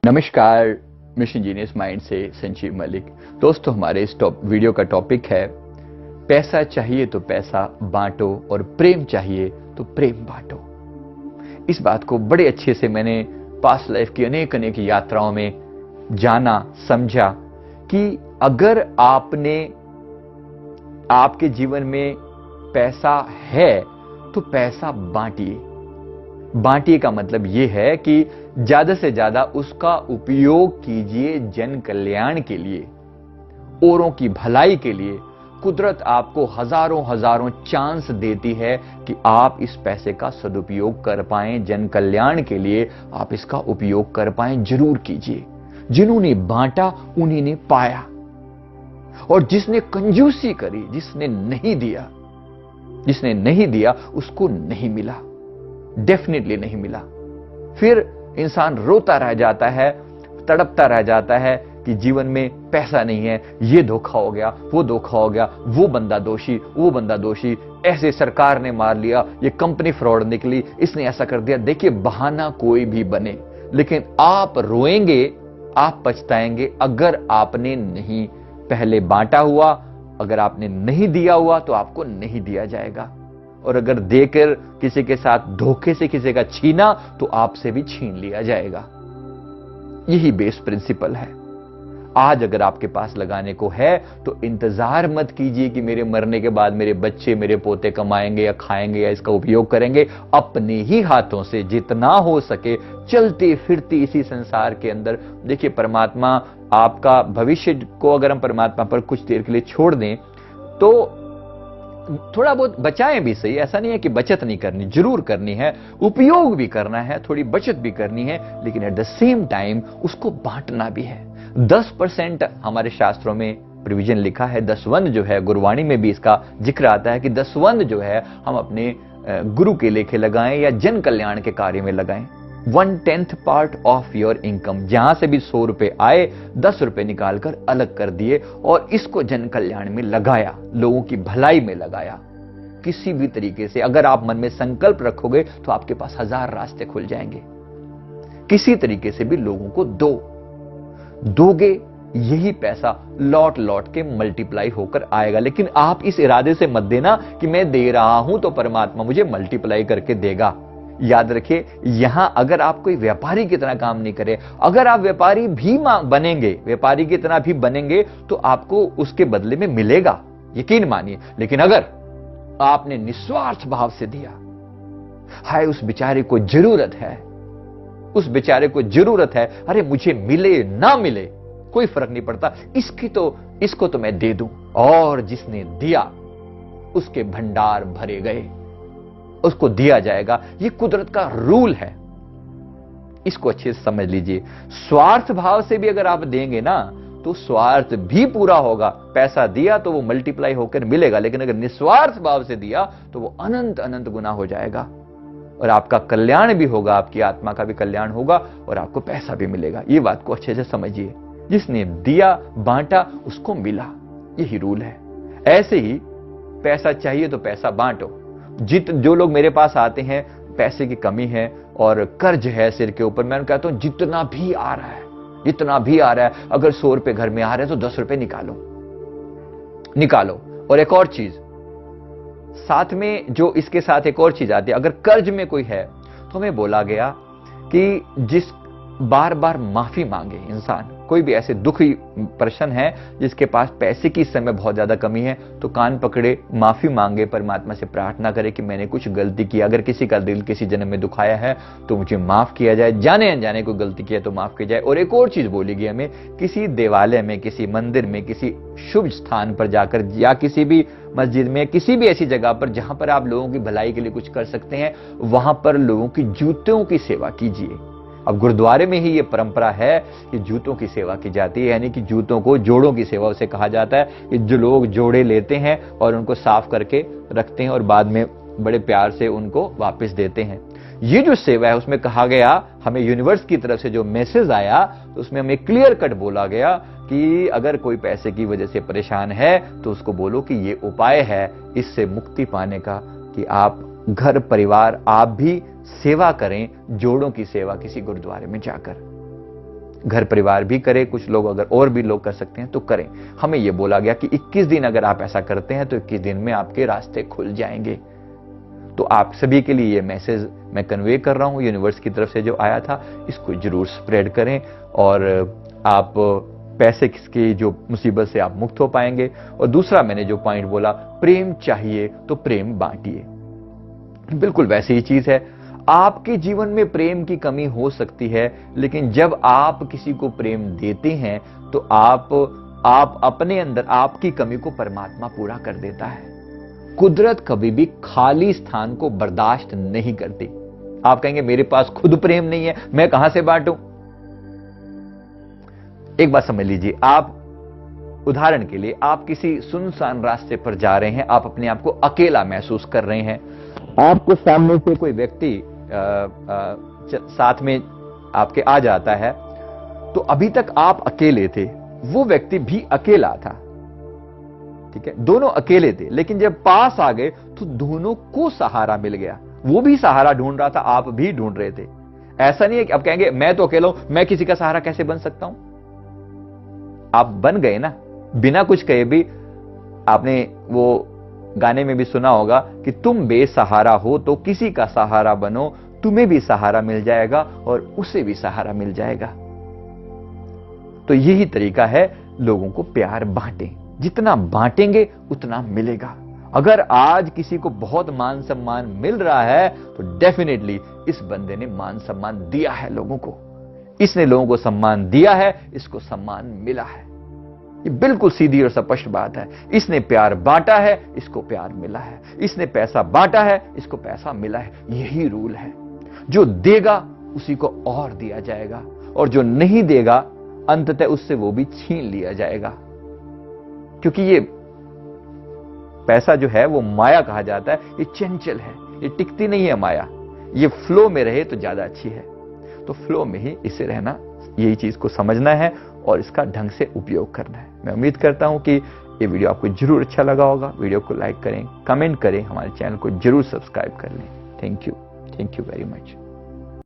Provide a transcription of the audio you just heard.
नमस्कार, mission genius mind से संजीव मलिक। दोस्तों, हमारे इस वीडियो का टॉपिक है पैसा चाहिए तो पैसा बांटो और प्रेम चाहिए तो प्रेम बांटो। इस बात को बड़े अच्छे से मैंने पास्ट लाइफ की अनेक अनेक यात्राओं में जाना, समझा कि अगर आपके जीवन में पैसा है तो पैसा बांटिए। बांटिए का मतलब यह है कि ज्यादा से ज्यादा उसका उपयोग कीजिए जन कल्याण के लिए, औरों की भलाई के लिए। कुदरत आपको हजारों हजारों चांस देती है कि आप इस पैसे का सदुपयोग कर पाएं, जन कल्याण के लिए आप इसका उपयोग कर पाएं। जरूर कीजिए। जिन्होंने बांटा उन्हीं ने पाया, और जिसने कंजूसी करी, जिसने नहीं दिया उसको नहीं मिला, डेफिनेटली नहीं मिला। फिर इंसान रोता रह जाता है, तड़पता रह जाता है कि जीवन में पैसा नहीं है, ये धोखा हो गया, वो धोखा हो गया, वो बंदा दोषी, ऐसे सरकार ने मार लिया, ये कंपनी फ्रॉड निकली, इसने ऐसा कर दिया। देखिए, बहाना कोई भी बने, लेकिन आप रोएंगे, आप पछताएंगे अगर आपने नहीं पहले बांटा हुआ, अगर आपने नहीं दिया हुआ तो आपको नहीं दिया जाएगा। और अगर देकर किसी के साथ धोखे से किसी का छीना तो आपसे भी छीन लिया जाएगा। यही बेस प्रिंसिपल है। आज अगर आपके पास लगाने को है तो इंतजार मत कीजिए कि मेरे मरने के बाद मेरे बच्चे, मेरे पोते कमाएंगे या खाएंगे या इसका उपयोग करेंगे। अपने ही हाथों से जितना हो सके चलते फिरते इसी संसार के अंदर देखिए, परमात्मा आपका भविष्य को अगर हम परमात्मा पर कुछ देर के लिए छोड़ दें तो थोड़ा बहुत बचाएं भी सही। ऐसा नहीं है कि बचत नहीं करनी, जरूर करनी है, उपयोग भी करना है, थोड़ी बचत भी करनी है, लेकिन एट द सेम टाइम उसको बांटना भी है। 10% हमारे शास्त्रों में प्रोविजन लिखा है। दसवंध जो है, गुरुवाणी में भी इसका जिक्र आता है कि दसवंध जो है हम अपने गुरु के लेखे लगाएं या जन कल्याण के कार्य में लगाएं। 1/10 पार्ट ऑफ योर इनकम, जहां से भी 100 रुपए आए, 10 रुपए निकालकर अलग कर दिए और इसको जन कल्याण में लगाया, लोगों की भलाई में लगाया। किसी भी तरीके से अगर आप मन में संकल्प रखोगे तो आपके पास 1000 रास्ते खुल जाएंगे। किसी तरीके से भी लोगों को दोगे, यही पैसा लौट लौट के मल्टीप्लाई होकर आएगा। लेकिन आप इस इरादे से मत देना कि मैं दे रहा हूं तो परमात्मा मुझे मल्टीप्लाई करके देगा। याद रखिए, यहां अगर आप कोई व्यापारी की तरह काम नहीं करे, अगर आप व्यापारी की तरह भी बनेंगे तो आपको उसके बदले में मिलेगा, यकीन मानिए। लेकिन अगर आपने निस्वार्थ भाव से दिया, हाय उस बेचारे को जरूरत है, अरे मुझे मिले ना मिले कोई फर्क नहीं पड़ता, इसको तो मैं दे दूं। और जिसने दिया उसके भंडार भरे गए, उसको दिया जाएगा। ये कुदरत का रूल है, इसको अच्छे से समझ लीजिए। स्वार्थ भाव से भी अगर आप देंगे ना तो स्वार्थ भी पूरा होगा। पैसा दिया तो वो मल्टीप्लाई होकर मिलेगा, लेकिन अगर निस्वार्थ भाव से दिया तो वो अनंत अनंत गुना हो जाएगा और आपका कल्याण भी होगा, आपकी आत्मा का भी कल्याण होगा और आपको पैसा भी मिलेगा। ये बात को अच्छे से समझिए। जिसने दिया, बांटा, उसको मिला, यही रूल है। ऐसे ही पैसा चाहिए तो पैसा बांटो। जो लोग मेरे पास आते हैं, पैसे की कमी है और कर्ज है सिर के ऊपर, मैं उनको कहता हूं जितना भी आ रहा है, अगर 100 रुपए घर में आ रहे हैं तो 10 रुपए निकालो। और एक और चीज साथ में, जो इसके साथ एक और चीज आती है, अगर कर्ज में कोई है तो हमें बोला गया कि जिस बार बार माफी मांगे इंसान, कोई भी ऐसे दुखी पर्सन है जिसके पास पैसे की इस समय बहुत ज्यादा कमी है, तो कान पकड़े माफी मांगे, परमात्मा से प्रार्थना करे कि मैंने कुछ गलती की, अगर किसी का दिल किसी जन्म में दुखाया है तो मुझे माफ किया जाए, जाने अनजाने कोई गलती किया तो माफ किया जाए। और एक और चीज बोली गई हमें, किसी देवालय में, किसी मंदिर में, किसी शुभ स्थान पर जाकर या किसी भी मस्जिद में, किसी भी ऐसी जगह पर जहां पर आप लोगों की भलाई के लिए कुछ कर सकते हैं, वहां पर लोगों की जूतों की सेवा कीजिए। अब गुरुद्वारे में ही यह परंपरा है कि जूतों की सेवा की जाती है, यानी कि जूतों को, जोड़ों की सेवा उसे कहा जाता है कि जो लोग जोड़े लेते हैं और उनको साफ करके रखते हैं और बाद में बड़े प्यार से उनको वापस देते हैं। ये जो सेवा है उसमें कहा गया, हमें यूनिवर्स की तरफ से जो मैसेज आया तो उसमें हमें क्लियर कट बोला गया कि अगर कोई पैसे की वजह से परेशान है तो उसको बोलो कि ये उपाय है इससे मुक्ति पाने का, कि आप घर परिवार आप भी सेवा करें, जोड़ों की सेवा किसी गुरुद्वारे में जाकर। घर परिवार भी करे, कुछ लोग अगर और भी लोग कर सकते हैं तो करें। हमें यह बोला गया कि 21 दिन अगर आप ऐसा करते हैं तो 21 दिन में आपके रास्ते खुल जाएंगे। तो आप सभी के लिए ये मैसेज मैं कन्वे कर रहा हूं, यूनिवर्स की तरफ से जो आया था, इसको जरूर स्प्रेड करें और आप पैसे की जो मुसीबत से आप मुक्त हो पाएंगे। और दूसरा मैंने जो पॉइंट बोला, प्रेम चाहिए तो प्रेम बांटिए, बिल्कुल वैसी ही चीज है। आपके जीवन में प्रेम की कमी हो सकती है, लेकिन जब आप किसी को प्रेम देते हैं तो आप अपने अंदर आपकी कमी को परमात्मा पूरा कर देता है। कुदरत कभी भी खाली स्थान को बर्दाश्त नहीं करती। आप कहेंगे मेरे पास खुद प्रेम नहीं है, मैं कहां से बांटूं? एक बात समझ लीजिए, आप उदाहरण के लिए आप किसी सुनसान रास्ते पर जा रहे हैं, आप अपने आप को अकेला महसूस कर रहे हैं, आपको सामने से कोई व्यक्ति साथ में आपके आ जाता है, तो अभी तक आप अकेले थे, वो व्यक्ति भी अकेला था, ठीक है, दोनों अकेले थे, लेकिन जब पास आ गए तो दोनों को सहारा मिल गया। वो भी सहारा ढूंढ रहा था, आप भी ढूंढ रहे थे। ऐसा नहीं है कि आप कहेंगे मैं तो अकेला हूं, मैं किसी का सहारा कैसे बन सकता हूं? आप बन गए ना, बिना कुछ कहे भी। आपने वो गाने में भी सुना होगा कि तुम बेसहारा हो तो किसी का सहारा बनो, तुम्हें भी सहारा मिल जाएगा और उसे भी सहारा मिल जाएगा। तो यही तरीका है, लोगों को प्यार बांटें, जितना बांटेंगे उतना मिलेगा। अगर आज किसी को बहुत मान सम्मान मिल रहा है तो डेफिनेटली इस बंदे ने मान सम्मान दिया है लोगों को, इसने लोगों को सम्मान दिया है, इसको सम्मान मिला है। ये बिल्कुल सीधी और स्पष्ट बात है। इसने प्यार बांटा है, इसको प्यार मिला है। इसने पैसा बांटा है, इसको पैसा मिला है। यही रूल है। जो देगा उसी को और दिया जाएगा, और जो नहीं देगा अंततः उससे वो भी छीन लिया जाएगा। क्योंकि ये पैसा जो है वो माया कहा जाता है, ये चंचल है, ये टिकती नहीं है माया। ये फ्लो में रहे तो ज्यादा अच्छी है। तो फ्लो में ही इसे रहना, यही चीज को समझना है और इसका ढंग से उपयोग करना है। मैं उम्मीद करता हूं कि ये वीडियो आपको जरूर अच्छा लगा होगा। वीडियो को लाइक करें, कमेंट करें, हमारे चैनल को जरूर सब्सक्राइब कर लें। Thank you very much.